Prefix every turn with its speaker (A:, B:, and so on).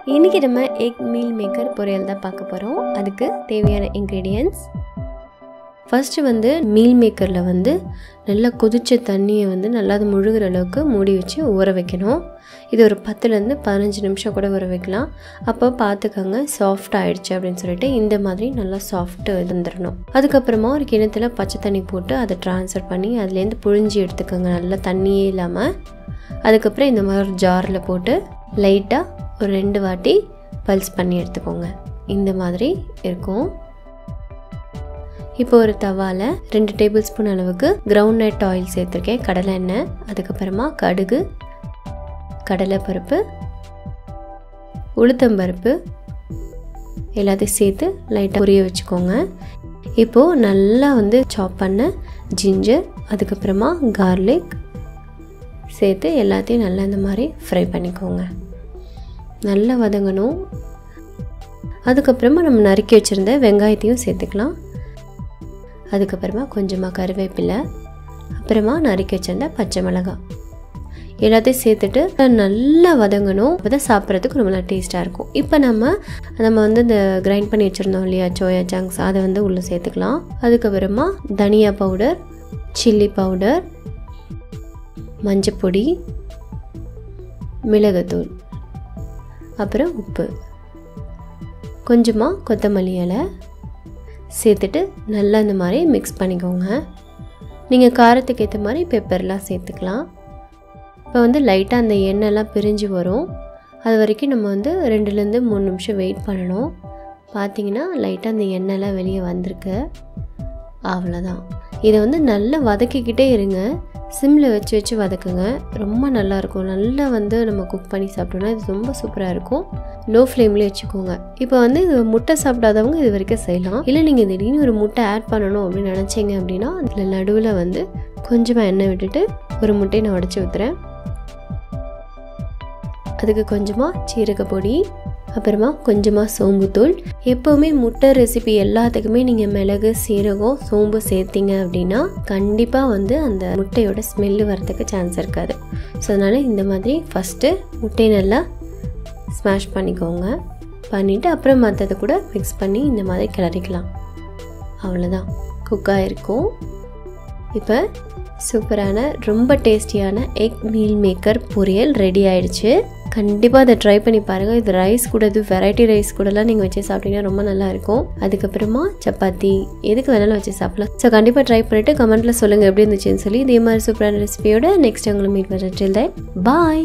A: இன்னைக்கு நம்ம egg meal maker பொரியல் தான் பார்க்க போகிறோம். அதுக்கு தேவையான இன்க்ரீடியன்ட்ஸ் ஃபர்ஸ்ட்டு வந்து மீல் மேக்கரில் வந்து நல்லா கொதிச்ச தண்ணியை வந்து நல்லா அது முழுகிற அளவுக்கு மூடி வச்சு ஊற வைக்கணும். இது ஒரு 10லேருந்து 15 நிமிஷம் கூட ஊற வைக்கலாம். அப்போ பார்த்துக்கோங்க சாஃப்ட் ஆகிடுச்சு அப்படின்னு சொல்லிட்டு இந்த மாதிரி நல்லா சாஃப்ட்டு வந்துடணும். அதுக்கப்புறமா ஒரு கிணத்துல பச்சை தண்ணி போட்டு அதை ட்ரான்ஸ்ஃபர் பண்ணி அதுலேருந்து புழிஞ்சி எடுத்துக்கோங்க, நல்லா தண்ணியே இல்லாமல். அதுக்கப்புறம் இந்த மாதிரி ஒரு ஜாரில் போட்டு லைட்டாக ஒரு 2 வாட்டி பல்ஸ் பண்ணி எடுத்துக்கோங்க. இந்த மாதிரி இருக்கும். இப்போ ஒரு தவாவில் 2 டேபிள் ஸ்பூன் அளவுக்கு கிரவுண்ட் நட் ஆயில் சேர்த்துருக்கேன், கடலை எண்ணெய், அதுக்கப்புறமா கடுகு, கடலைப்பருப்பு, உளுத்தம்பருப்பு எல்லாத்தையும் சேர்த்து லைட்டாக பொரிய வச்சுக்கோங்க. இப்போது நல்லா வந்து சாப் பண்ண ஜிஞ்சர், அதுக்கப்புறமா கார்லிக் சேர்த்து எல்லாத்தையும் நல்லா இந்த மாதிரி ஃப்ரை பண்ணிக்கோங்க, நல்லா வதங்கணும். அதுக்கப்புறமா நம்ம நறுக்கி வச்சுருந்த வெங்காயத்தையும் சேர்த்துக்கலாம். அதுக்கப்புறமா கொஞ்சமாக கருவேப்பிலை, அப்புறமா நறுக்கி வச்சுருந்த பச்சை மிளகாய் எல்லாத்தையும் சேர்த்துட்டு நல்லா வதங்கணும். அப்போ தான் சாப்பிட்றதுக்கு ரொம்ப நல்லா டேஸ்ட்டாக இருக்கும். இப்போ நம்ம வந்து இந்த கிரைண்ட் பண்ணி வச்சுருந்தோம் இல்லையா சோயா சங்க்ஸ், அதை வந்து உள்ளே சேர்த்துக்கலாம். அதுக்கப்புறமா தனியா பவுடர், சில்லி பவுடர், மஞ்சப்பொடி, மிளகுத்தூள், அப்புறம் உப்பு, கொஞ்சமாக கொத்தமல்லி இலை சேர்த்துட்டு நல்லா இந்த மாதிரி மிக்ஸ் பண்ணிக்கோங்க. நீங்கள் காரத்துக்கு ஏற்ற மாதிரி பெப்பர்லாம் சேர்த்துக்கலாம். இப்போ வந்து லைட்டாக அந்த எண்ணெய்லாம் பிரிஞ்சு வரும், அது வரைக்கும் நம்ம வந்து 2லேருந்து 3 நிமிஷம் வெயிட் பண்ணணும். பார்த்தீங்கன்னா லைட்டாக அந்த எண்ணெய்லாம் வெளியே வந்திருக்கு. அவ்வளோதான். இதை வந்து நல்லா வதக்கிக்கிட்டே இருங்க, சிம்மில் வச்சு வதக்குங்க. ரொம்ப நல்லாயிருக்கும். நல்லா வந்து நம்ம குக் பண்ணி சாப்பிட்டோன்னா இது ரொம்ப சூப்பராக இருக்கும். லோ ஃப்ளேம்லேயே வச்சுக்கோங்க. இப்போ வந்து முட்டை சாப்பிடாதவங்க இது வரைக்கும் செய்யலாம். இல்லை நீங்கள் திடீர்னு ஒரு முட்டை ஆட் பண்ணணும் அப்படின்னு நினச்சிங்க அப்படின்னா அதில் நடுவில் வந்து கொஞ்சமாக எண்ணெய் விட்டுட்டு ஒரு முட்டையை நான் உடச்சி ஊற்றுறேன். அதுக்கு கொஞ்சமாக சீரக பொடி, அப்புறமா கொஞ்சமாக சோம்புத்தூள். எப்போவுமே முட்டை ரெசிபி எல்லாத்துக்குமே நீங்கள் மிளகு, சீரகம், சோம்பு சேர்த்திங்க அப்படின்னா கண்டிப்பாக வந்து அந்த முட்டையோட ஸ்மெல்லு வரதுக்கு சான்ஸ் இருக்காது. ஸோ அதனால் இந்த மாதிரி ஃபஸ்ட்டு முட்டையை நல்லா ஸ்மாஷ் பண்ணிக்கோங்க. பண்ணிவிட்டு அப்புறம் மற்றதை கூட மிக்ஸ் பண்ணி இந்த மாதிரி கிளறிக்கலாம். அவ்வளோதான், குக்காக இருக்கும். இப்போ சூப்பரான ரொம்ப டேஸ்டியான எக் மீல் மேக்கர் பொரியல் ரெடி ஆயிடுச்சு. கண்டிப்பாக அதை ட்ரை பண்ணி பாருங்கள். இது ரைஸ் கூட, இது வெரைட்டி ரைஸ் கூடலாம் நீங்கள் வச்சு சாப்பிட்டீங்கன்னா ரொம்ப நல்லாயிருக்கும். அதுக்கப்புறமா சப்பாத்தி எதுக்கு வேணாலும் வச்சு சாப்பிடலாம். ஸோ கண்டிப்பாக ட்ரை பண்ணிவிட்டு கமெண்ட்டில் சொல்லுங்கள் எப்படி இருந்துச்சுன்னு சொல்லி. இதே மாதிரி சூப்பரான ரெசிபியோட நெக்ஸ்ட் உங்களை மீட் பண்ணுறேன். டில் தென் பாய்.